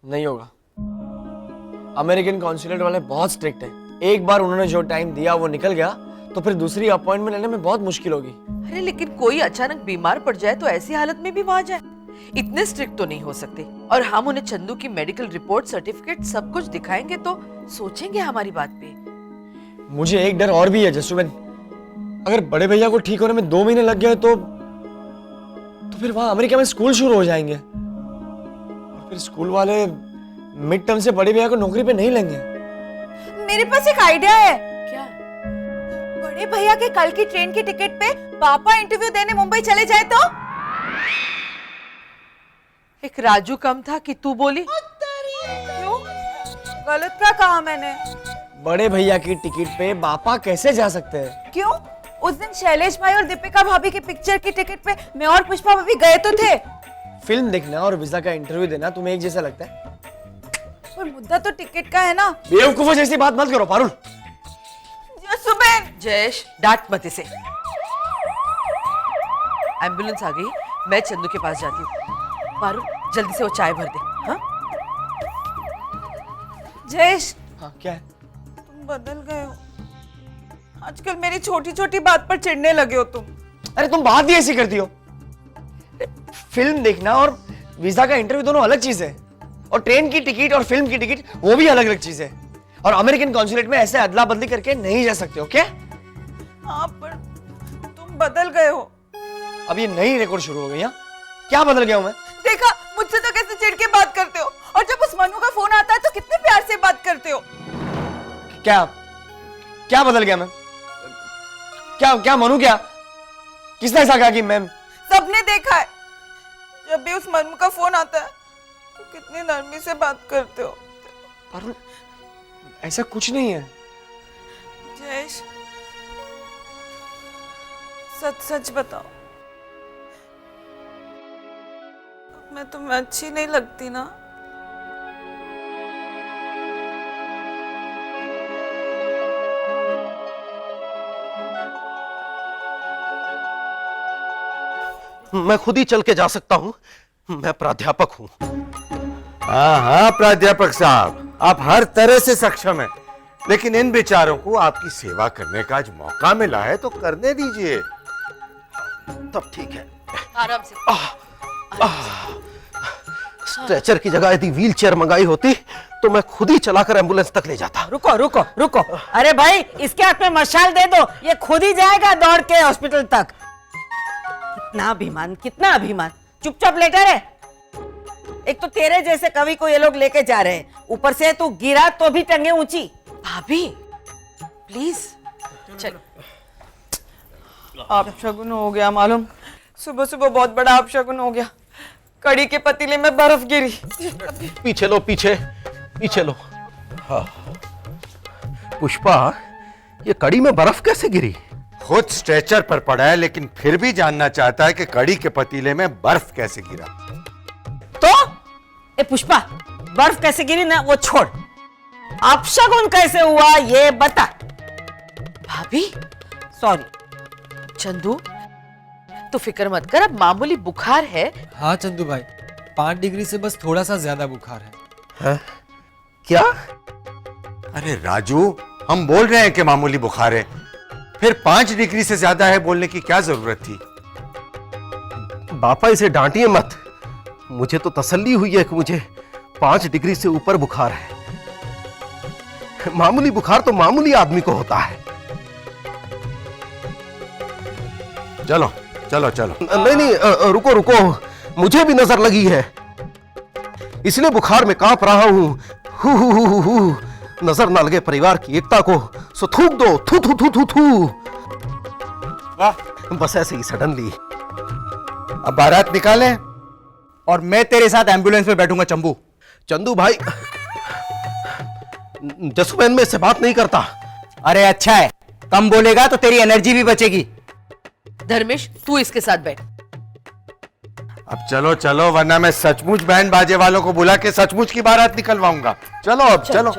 नहीं होगा। American consulate वाले बहुत स्ट्रिक्ट हैं। एक बार उन्होंने जो टाइम दिया वो निकल गया तो फिर दूसरी अपॉइंटमेंट लेने में बहुत मुश्किल होगी। अरे लेकिन कोई अचानक बीमार पड़ जाए तो ऐसी हालत में भी वहां जाए, इतने स्ट्रिक्ट तो नहीं हो सकते। और हम उन्हें चंदू की मेडिकल रिपोर्ट, सर्टिफिकेट सब कुछ दिखाएंगे तो सोचेंगे हमारी बात पे। मुझे एक डर और भी है जसुबेन, अगर बड़े भैया को ठीक होने में 2 महीने लग गए तो फिर वहां अमेरिका में स्कूल शुरू हो जाएंगे और फिर स्कूल वाले मिड टर्म से बड़े भैया को नौकरी पे नहीं लेंगे। मेरे पास एक आइडिया है। क्या? बड़े भैया के कल की ट्रेन की टिकट पे पापा इंटरव्यू देने मुंबई चले जाए तो? एक राजू कम था कि तू बोली? क्यों? गलत क्या कहा मैंने? बड़े भैया की टिकट पे बापा कैसे जा सकते हैं? क्यों? उस दिन शैलेश भाई और दीपिका भाभी की पिक्चर की टिकट पे मैं और पुष्पा भाभी गए तो थे। फिल्म देखना और वीजा का इंटरव्यू देना तुम्हें एक जैसा लगता है? पर मुद्दा तो टिकट का है ना। बेवकूफों जैसी बात मत करो पारुल। सुबह जयेश डांट मत इसे। एम्बुलेंस आ गई, मैं चंदू के पास जाती हूँ। पारू जल्दी से वो चाय भर दे। हाँ? जयेश, हाँ क्या है? तुम बदल गए हो। आजकल मेरी छोटी छोटी बात पर चिढ़ने लगे हो तुम। अरे तुम बात ही ऐसी करती हो। फिल्म देखना और वीजा का इंटरव्यू दोनों अलग चीज है, और ट्रेन की टिकट और फिल्म की टिकट वो भी अलग अलग चीज है। और अमेरिकन कॉन्सुलेट में ऐसे अदला बदली करके नहीं जा सकते हो क्या? हाँ पर तुम बदल गए हो। अब ये नई रिकॉर्ड शुरू हो गई। हाँ क्या बदल गया हूं मैं? देखा, मुझसे तो कैसे चिढ़ के बात करते हो, और जब उस मनु का फोन आता है तो कितने प्यार से बात करते हो। क्या क्या बदल गया मैं? क्या क्या मनु? क्या किसने ऐसा कहा कि मैं? सबने देखा है, जब भी उस मनु का फोन आता है तो कितनी नरमी से बात करते हो। पारुल ऐसा कुछ नहीं है। जयेश, सच सच बताओ, मैं तुम्हें अच्छी नहीं लगती ना? मैं खुद ही चल के जा सकता हूँ, मैं प्राध्यापक हूँ। हाँ हाँ प्राध्यापक साहब, आप हर तरह से सक्षम हैं, लेकिन इन बेचारों को आपकी सेवा करने का आज मौका मिला है तो करने दीजिए। तब ठीक है। आराम से। स्ट्रेचर की जगह यदि व्हील चेयर मंगाई होती तो मैं खुद ही चलाकर एम्बुलेंस तक ले जाता। रुको रुको रुको, अरे भाई इसके हाथ में मशाल दे दो, ये खुद ही जाएगा दौड़ के हॉस्पिटल तक। कितना अभिमान, कितना अभिमान। चुपचाप लेटा रहे। एक तो तेरे जैसे कवि को ये लोग लेके जा रहे हैं, ऊपर से तू गिरा तो भी टंगे ऊंची। भाभी प्लीज चलो। आप शगुन हो गया मालूम, सुबह सुबह बहुत बड़ा आप शगुन हो गया। कड़ी के पतीले में बर्फ गिरी। पीछे लो, पीछे पीछे लो। हाँ। पुष्पा, ये कड़ी में बर्फ कैसे गिरी? खुद स्ट्रेचर पर पड़ा है, लेकिन फिर भी जानना चाहता है कि कड़ी के पतीले में बर्फ कैसे गिरा। तो ए पुष्पा, बर्फ कैसे गिरी ना वो छोड़, अपशगुन कैसे हुआ ये बता। भाभी सॉरी। चंदू तू फिक्र मत कर, अब मामूली बुखार है। हाँ चंदू भाई, 5 डिग्री से बस थोड़ा सा ज्यादा बुखार है। क्या? अरे राजू, हम बोल रहे हैं कि मामूली बुखार है, फिर 5 डिग्री से ज्यादा है बोलने की क्या जरूरत थी? बापा इसे डांटिए मत, मुझे तो तसल्ली हुई है कि मुझे 5 डिग्री से ऊपर बुखार है। मामूली बुखार तो मामूली आदमी को होता है। चलो चलो चलो। नहीं नहीं, रुको रुको, मुझे भी नजर लगी है, इसलिए बुखार में कांप रहा हूं। हु। नजर न लगे परिवार की एकता को, सो थूक दो, थू थू थू थू थू। वाह, बस ऐसे ही सडनली। अब बारात निकालें और मैं तेरे साथ एम्बुलेंस में बैठूंगा। चंबू, चंदू भाई, जसुबेन में इससे बात नहीं करता। अरे अच्छा है, कम बोलेगा तो तेरी एनर्जी भी बचेगी। धर्मेश तू इसके साथ बैठ। अब चलो चलो, वरना मैं सचमुच बैंड बाजे वालों को बुला के सचमुच की बारात निकलवाऊंगा। चलो अब चलो।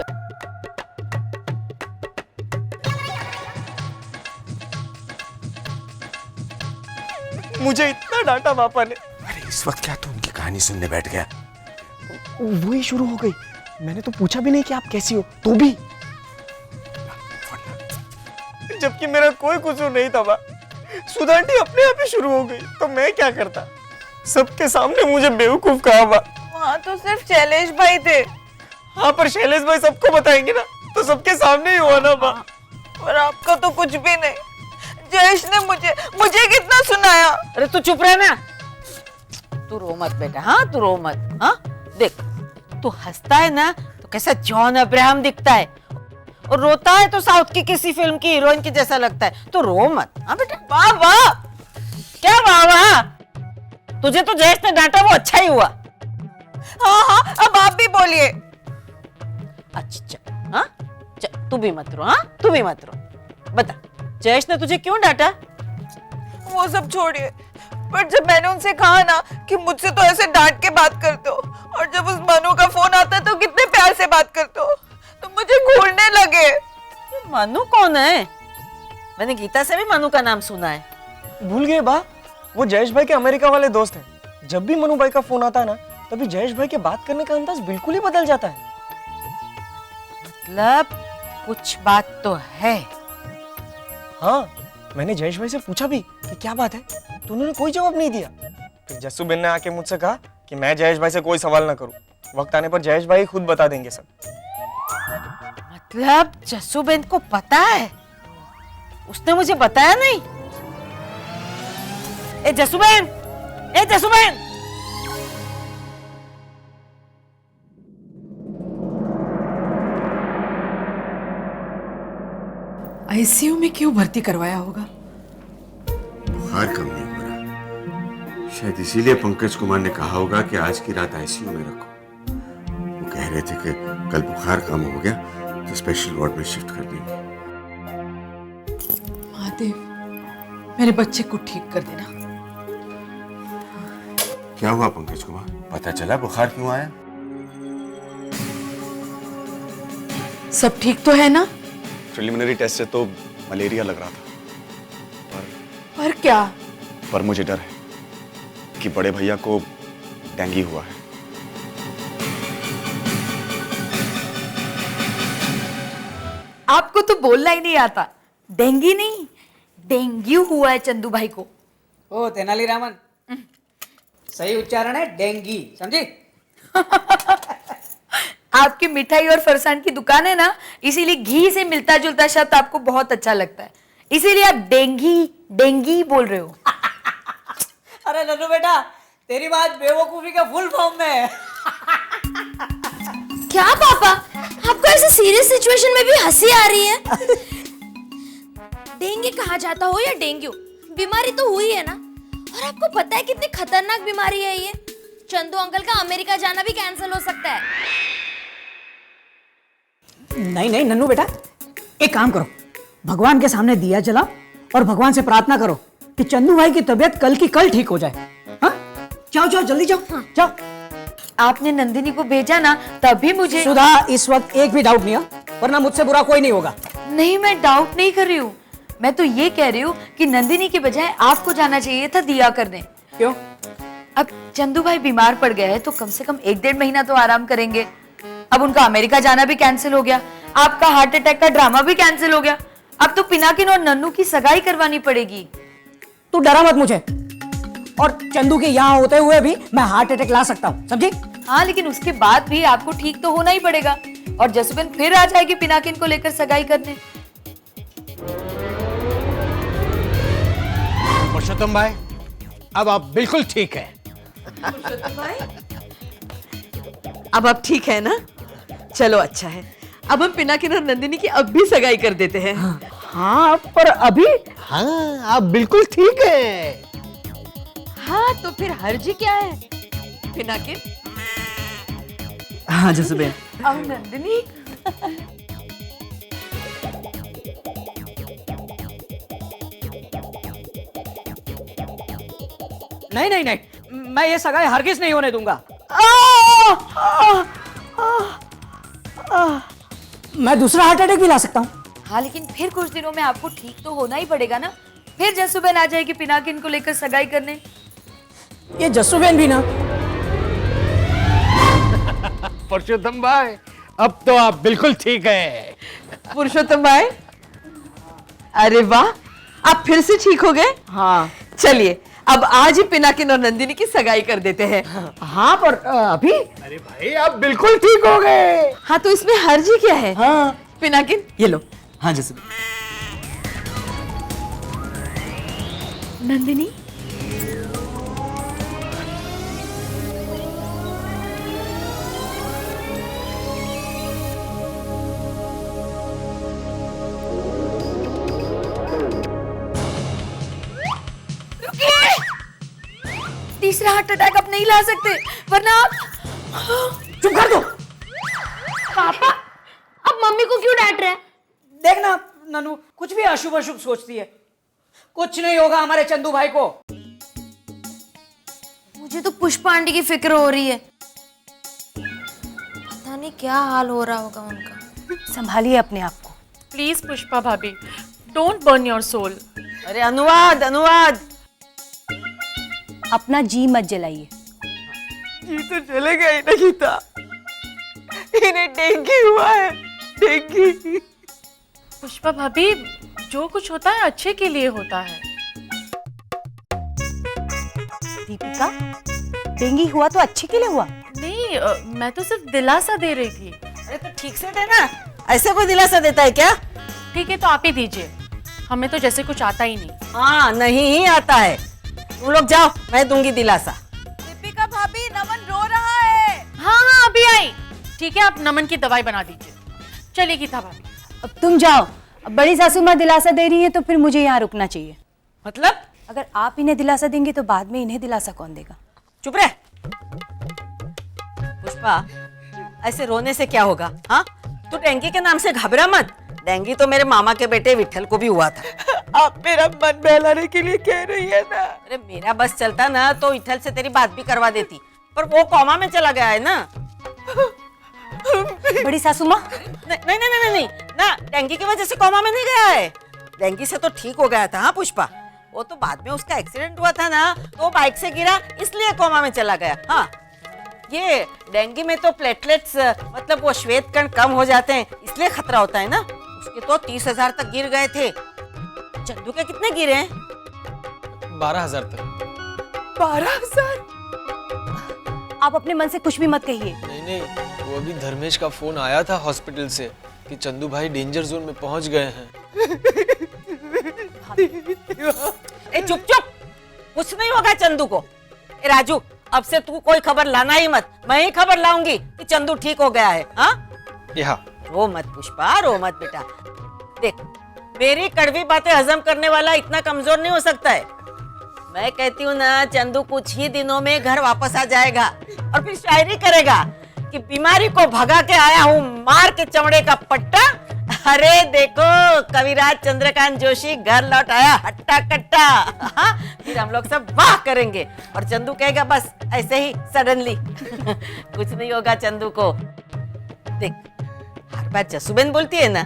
मुझे इतना डांटा पापा ने। अरे इस वक्त क्या तू उनकी कहानी सुनने बैठ गया? वही शुरू हो गई। मैंने तो पूछा भी नहीं कि आप कैसी हो, तो भी। जबकि मेरा कोई कसूर नहीं था बा। सुधांटी अपने आप ही शुरू हो गई, तो मैं क्या करता? सबके सामने मुझे बेवकूफ कहा बा। वहाँ तो सिर्फ शैलेश भाई थे। हाँ, पर शैलेश भाई सबको बताएंगे ना, तो सबके सामने ही हुआ ना बा। और आपका तो कुछ भी नहीं। जयेश ने मुझे कितना सुनाया। अरे तू चुप रह ना, तू रो मत बेटा। हाँ तू रो मत। हाँ देख, तू हंसता है ना तो कैसा जॉन अब्राहम दिखता है, और रोता है तो साउथ की किसी फिल्म की हीरोइन की जैसा लगता है। तो रो मत। हाँ बेटा। वाह वाह, क्या वाह वाह, तुझे तो जयेश ने डांटा वो अच्छा ही हुआ। हाँ हाँ, अब आप भी बोलिए। अच्छा हाँ, तू भी मत रो। हाँ तू भी मत रो। बता, जयेश ने तुझे क्यों डांटा? वो सब छोड़िए, पर जब मैंने उनसे कहा ना कि मुझसे तो ऐसे डांट के बात करते हो, और जब उस मनु का फोन आता है तो कितने प्यार से बात करते हो, तो मुझे घूरने लगे। ये मनु कौन है? मैंने गीता से भी मनु का नाम सुना है। भूल गए बा, वो जयेश भाई के अमेरिका वाले दोस्त हैं। जब भी मनु भाई का फोन आता है ना, तभी जयेश भाई के बात करने का अंदाज बिल्कुल ही बदल जाता है। मतलब कुछ बात तो है। हाँ, मैंने जयेश भाई से पूछा भी कि क्या बात है, तो उन्होंने कोई जवाब नहीं दिया। फिर जस्सू बेन ने आके मुझसे कहा कि मैं जयेश भाई से कोई सवाल ना करूं, वक्त आने पर जयेश भाई खुद बता देंगे सब। मतलब जस्सू बेन को पता है? उसने मुझे बताया नहीं। ए जस्सू बेन, ए जस्सू बेन। आईसीयू में क्यों भर्ती करवाया होगा? बुखार कम नहीं हो रहा, शायद इसीलिए पंकज कुमार ने कहा होगा कि आज की रात आईसीयू में रखो। वो कह रहे थे कि कल बुखार कम हो गया तो स्पेशल वार्ड में शिफ्ट कर देंगे। महादेव, मेरे बच्चे को ठीक कर देना। क्या हुआ पंकज कुमार, पता चला बुखार क्यों आया? सब ठीक तो है ना? प्रिलिमिनरी टेस्ट से तो मलेरिया लग रहा था, पर क्या? पर मुझे डर है कि बड़े भैया को डेंगू हुआ है। आपको तो बोलना ही नहीं आता। डेंगू नहीं, डेंगू हुआ है चंदू भाई को। ओ तेनालीरामन, सही उच्चारण है डेंगी, समझी? आपकी मिठाई और फरसान की दुकान है ना, इसीलिए घी से मिलता जुलता शब्द आपको बहुत अच्छा लगता है, इसीलिए आप डेंगी बोल रहे हो। अरे नन्नू बेटा, तेरी बात बेवकूफी का फुल फॉर्म में है। क्या पापा, आपको ऐसे सीरियस सिचुएशन में भी हंसी आ रही है? डेंगू कहा जाता हो या डेंगू, बीमारी तो हुई है ना। और आपको पता है कितनी खतरनाक बीमारी है ये? चंदू अंकल का अमेरिका जाना भी कैंसिल हो सकता है। नहीं नहीं नन्नू बेटा, एक काम करो, भगवान के सामने दिया जलाओ और भगवान से प्रार्थना करो कि चंदू भाई की तबीयत कल की कल ठीक हो जाए। हाँ? जाओ जाओ जल्दी जाओ। हाँ। जाओ। आपने नंदिनी को भेजा ना, तभी मुझे सुधा इस वक्त एक भी डाउट नहीं है, वरना मुझसे बुरा कोई नहीं होगा। नहीं, मैं डाउट नहीं कर रही हूँ, मैं तो ये कह रही हूँ कि नंदिनी के बजाय आपको जाना चाहिए था दिया करने। क्यों? अब चंदू भाई बीमार पड़ गए हैं तो कम से कम 1-1.5 महीना तो आराम करेंगे। अब उनका अमेरिका जाना भी कैंसिल हो गया, आपका हार्ट अटैक का ड्रामा भी कैंसिल हो गया, अब तो पिनाकिन और नन्नू की सगाई करवानी पड़ेगी। तू डरा मत मुझे, और चंदू के यहाँ होते हुए भी मैं हार्ट अटैक ला सकता हूँ, समझी? हाँ, लेकिन उसके बाद भी आपको ठीक तो होना ही पड़ेगा, और जसबिन फिर आ जाएगी पिनाकिन को लेकर सगाई करने। पुरुषोत्तम भाई, अब आप बिल्कुल ठीक है। अब आप ठीक है ना? चलो अच्छा है, अब हम पिनाकिन और नंदिनी की अब भी सगाई कर देते हैं। हाँ पर अभी? हाँ, आप बिल्कुल ठीक है। हाँ, तो फिर हर्जी क्या है? पिनाकिन हाँ जसबेन। और नंदिनी नहीं नहीं नहीं, मैं ये सगाई हरगिज नहीं होने दूंगा। मैं दूसरा हार्ट अटैक भी ला सकता हूँ। हाँ, लेकिन फिर कुछ दिनों में आपको ठीक तो होना ही पड़ेगा ना। फिर जसुबेन आ जाएगी पिनाकिन को लेकर सगाई करने। ये जसुबेन भी ना पुरुषोत्तम भाई, अब तो आप बिल्कुल ठीक है। पुरुषोत्तम भाई, अरे वाह, आप फिर से ठीक हो गए। हाँ चलिए अब आज ही पिनाकिन और नंदिनी की सगाई कर देते हैं। हाँ, पर अभी अरे भाई, आप बिल्कुल ठीक हो गए। हाँ तो इसमें हर्ज ही क्या है? हाँ पिनाकिन ये लो। हाँ जैसे नंदिनी, तीसरा हार्ट अटैक अब नहीं ला सकते, वरना आप चुप कर दो। पापा अब मम्मी को क्यों डांट रहे हैं? देखना ननू, कुछ भी अशुभ अशुभ सोचती है। कुछ नहीं होगा हमारे चंदू भाई को। मुझे तो पुष्पा आंटी की फिक्र हो रही है, पता नहीं क्या हाल हो रहा होगा उनका। संभालिए अपने आप को। प्लीज पुष्पा भाभी, डोंट बर्न योर सोल। अरे अनुवाद अनुवाद, अपना जी मत जलाइए। जी तो चलेगा ही ना गीता, इन्हें डेंगू हुआ है, डेंगू। पुष्पा भाभी, जो कुछ होता है अच्छे के लिए होता है। दीपिका, डेंगू हुआ तो अच्छे के लिए हुआ। नहीं, मैं तो सिर्फ दिलासा दे रही थी। अरे तो ठीक से देना, ऐसे कोई दिलासा देता है क्या? ठीक है तो आप ही दीजिए, हमें तो जैसे कुछ आता ही नहीं। हाँ नहीं ही आता है, तुम लोग जाओ, मैं दूंगी दिलासा। दीपिका भाभी, नमन रो रहा है। हाँ हाँ अभी आई। ठीक है, आप नमन की दवाई बना दीजिए। चलिए गीता भाभी। अब तुम जाओ, अब बड़ी सासू माँ दिलासा दे रही है तो फिर मुझे यहाँ रुकना चाहिए। मतलब? अगर आप इन्हें दिलासा देंगे तो बाद में इन्हें दिलासा कौन देगा? चुप रह। पुष्पा, ऐसे रोने से क्या होगा? हाँ, तू डेंगू के नाम से घबरा मत। डेंगू तो मेरे मामा के बेटे विठल को भी हुआ था। आप मेरा मन बहलाने के लिए कह रही है ना? अरे मेरा बस चलता ना तो विठल से तेरी बात भी करवा देती, पर वो कोमा में चला गया है ना। बड़ी सासू माँ, नहीं नहीं नहीं नहीं ना, डेंगू की वजह से कोमा में नहीं गया है। डेंगू से तो ठीक हो गया था। हाँ पुष्पा, वो तो बाद में उसका एक्सीडेंट हुआ था ना, तो वो बाइक से गिरा इसलिए कोमा में चला गया। हाँ, ये डेंगू में तो प्लेटलेट्स मतलब वो श्वेत कण कम हो जाते हैं, इसलिए खतरा होता है ना। उसके तो 30,000 तक गिर गए थे। चंदू के कितने गिरे हैं? 12,000 तक। 12,000? आप अपने मन से कुछ भी मत कहिए। नहीं, वो अभी धर्मेश का फोन आया था हॉस्पिटल से कि चंदू भाई डेंजर जोन में पहुंच गए हैं। ए चुप चुप, कुछ नहीं होगा चंदू को। ए राजू, अब से तू कोई खबर लाना ही मत, मैं ही खबर लाऊंगी कि चंदू ठीक हो गया है। हाँ, रो मत पुष्पा, रो मत बेटा। देख, मेरी कड़वी बातें हजम करने वाला इतना कमजोर नहीं हो सकता है। मैं कहती हूँ ना, चंदू कुछ ही दिनों में घर वापस आ जाएगा और फिर शायरी करेगा कि बीमारी को भगा के आया हूँ मार के चमड़े का पट्टा। अरे देखो, कविराज चंद्रकांत जोशी घर लौट आया हट्टा कट्टा। हाँ? फिर हम लोग सब वाह करेंगे और चंदू कहेगा बस ऐसे ही सडनली। कुछ नहीं होगा चंदू को। देख, हर बार जसुबेन बोलती है ना,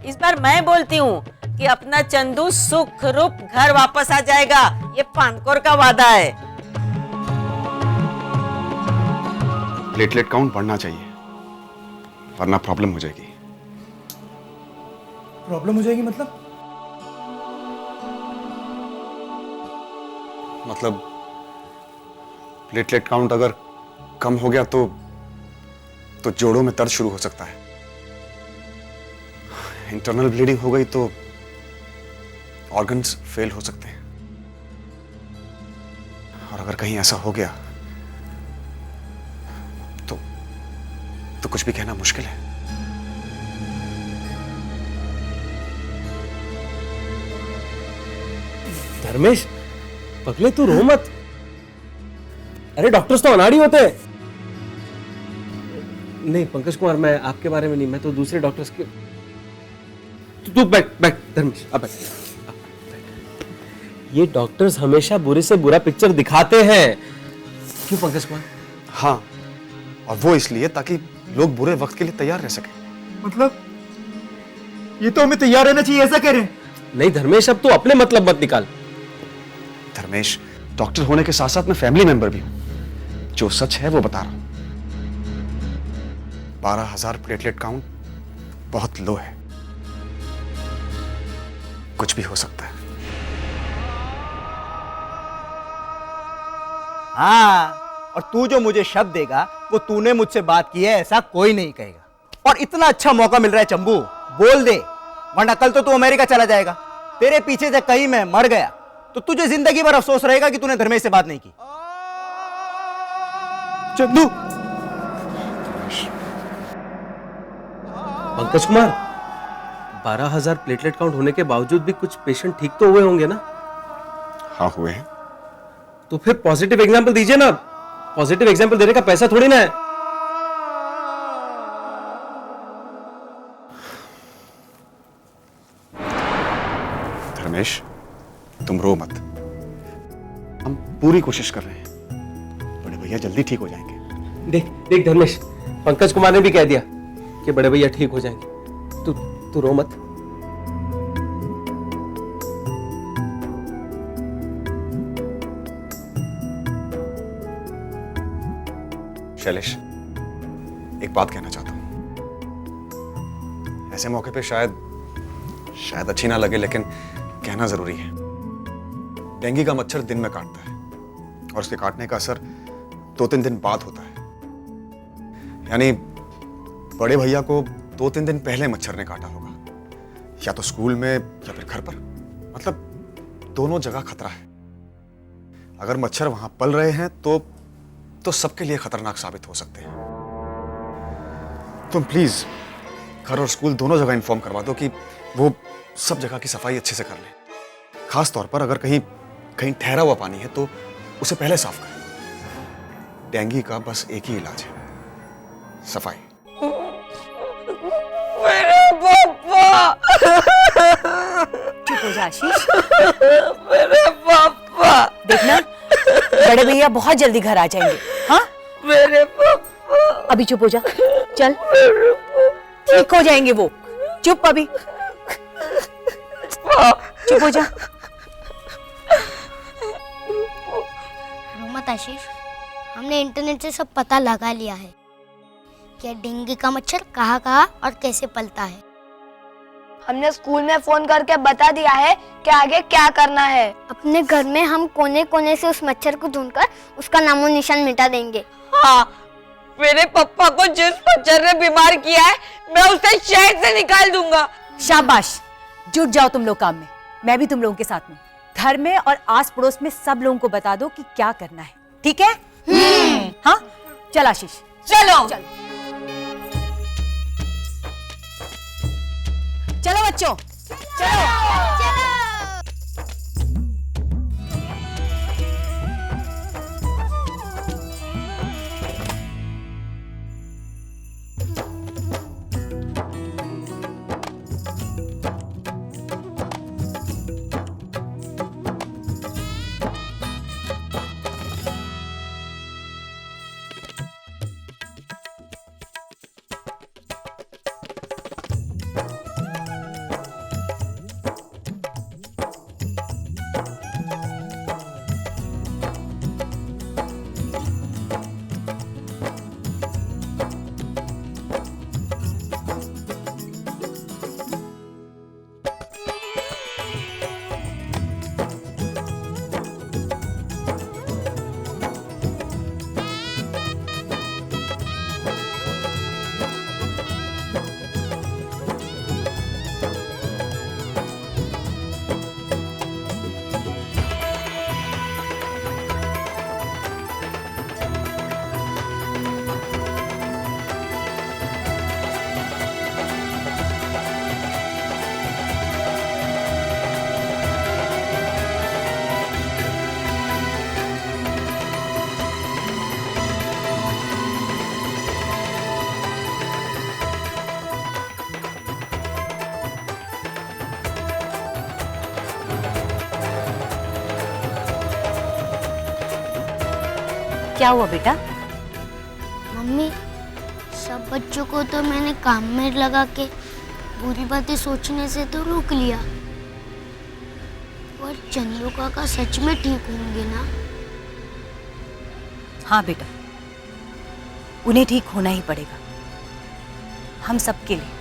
इस बार मैं बोलती हूँ कि अपना चंदू सुख रूप घर वापस आ जाएगा। ये पानकोर का वादा है। प्लेटलेट काउंट बढ़ना चाहिए, वरना प्रॉब्लम हो जाएगी। प्रॉब्लम हो जाएगी मतलब? मतलब प्लेटलेट काउंट अगर कम हो गया तो जोड़ों में दर्द शुरू हो सकता है। इंटरनल ब्लीडिंग हो गई तो ऑर्गन्स फेल हो सकते हैं, और अगर कहीं ऐसा हो गया तो कुछ भी कहना मुश्किल है। धर्मेश, पगले तू रो मत। अरे डॉक्टर्स तो अनाड़ी होते हैं। नहीं पंकज कुमार, मैं आपके बारे में नहीं, मैं तो दूसरे डॉक्टर्स के। तू बैठ धर्मेश, अब बैठ। ये डॉक्टर्स हमेशा बुरे से बुरा पिक्चर दिखाते हैं। क्यों पंकज कुमार? हाँ, और वो इसलिए ताकि लोग बुरे वक्त के लिए तैयार रह सके। मतलब ये तो हमें तैयार रहना चाहिए, ऐसा कह रहे हैं? नहीं धर्मेश, अब तू अपने मतलब मत निकाल। धर्मेश, डॉक्टर होने के साथ साथ मैं फैमिली मेंबर भी हूं। जो सच है वो बता रहा हूं। 12,000 प्लेटलेट काउंट बहुत लो है। कुछ भी हो सकता है। हाँ, और तू जो मुझे शब्द देगा वो तूने मुझसे बात की है ऐसा कोई नहीं कहेगा। और इतना अच्छा मौका मिल रहा है चंबू, बोल दे, वरना कल तो तू अमेरिका चला जाएगा। तेरे पीछे से कहीं मैं मर गया तो तुझे जिंदगी भर अफसोस रहेगा कि तूने धर्मेश से बात नहीं की। चंदू। पंकज कुमार, 12,000 प्लेटलेट काउंट होने के बावजूद भी कुछ पेशेंट ठीक तो हुए होंगे ना? हाँ हुए हैं। तो फिर पॉजिटिव एग्जाम्पल दीजिए ना। पॉजिटिव एग्जाम्पल देने का पैसा थोड़ी ना है। धर्मेश, तुम रो मत। हम पूरी कोशिश कर रहे हैं। बड़े भैया जल्दी ठीक हो जाएंगे। देख देख धर्मेश, पंकज कुमार ने भी कह दिया कि बड़े भैया ठीक हो जाएंगे। तू रो मत। शैलेश, एक बात कहना चाहता हूं। ऐसे मौके पे शायद अच्छी ना लगे, लेकिन कहना जरूरी है। डेंगू का मच्छर दिन में काटता है और उसके काटने का असर 2-3 दिन बाद होता है। यानी बड़े भैया को 2-3 दिन पहले मच्छर ने काटा होगा, या तो स्कूल में या फिर घर पर। मतलब दोनों जगह खतरा है। अगर मच्छर वहां पल रहे हैं तो सबके लिए खतरनाक साबित हो सकते हैं। तुम प्लीज घर और स्कूल दोनों जगह इन्फॉर्म करवा दो कि वो सब जगह की सफाई अच्छे से कर लें। खास तौर पर अगर कहीं ठहरा हुआ पानी है तो उसे पहले साफ करें। डेंगू का बस एक ही इलाज है, सफाई। मेरे पापा। चुप हो जा आशीष। मेरे पापा। देखना, बड़े भैया बहुत जल्दी घर आ जाएंगे। हाँ, मेरे पापा। अभी चुप हो जा, चल, ठीक हो जाएंगे वो। चुप अभी, चुप हो जा। मत आशीष, हमने इंटरनेट से सब पता लगा लिया है कि डेंगू का मच्छर कहाँ और कैसे पलता है। हमने स्कूल में फोन करके बता दिया है कि आगे क्या करना है। अपने घर में हम कोने कोने से उस मच्छर को ढूंढकर उसका नामो निशान मिटा देंगे। हाँ, मेरे पापा को जिस मच्छर ने बीमार किया है मैं उसे शहर से निकाल दूंगा। शाबाश, जुट जाओ तुम लोग काम में। मैं भी तुम लोगों के साथ में। घर में और आस पड़ोस में सब लोगों को बता दो कि क्या करना है, ठीक है? हाँ, चल आशीष, चलो चलो बच्चों, चलो। क्या हुआ बेटा? मम्मी, सब बच्चों को तो मैंने काम में लगा के बुरी बातें सोचने से तो रोक लिया, और चंदू काका सच में ठीक होंगे ना? हाँ बेटा, उन्हें ठीक होना ही पड़ेगा। हम सबके लिए।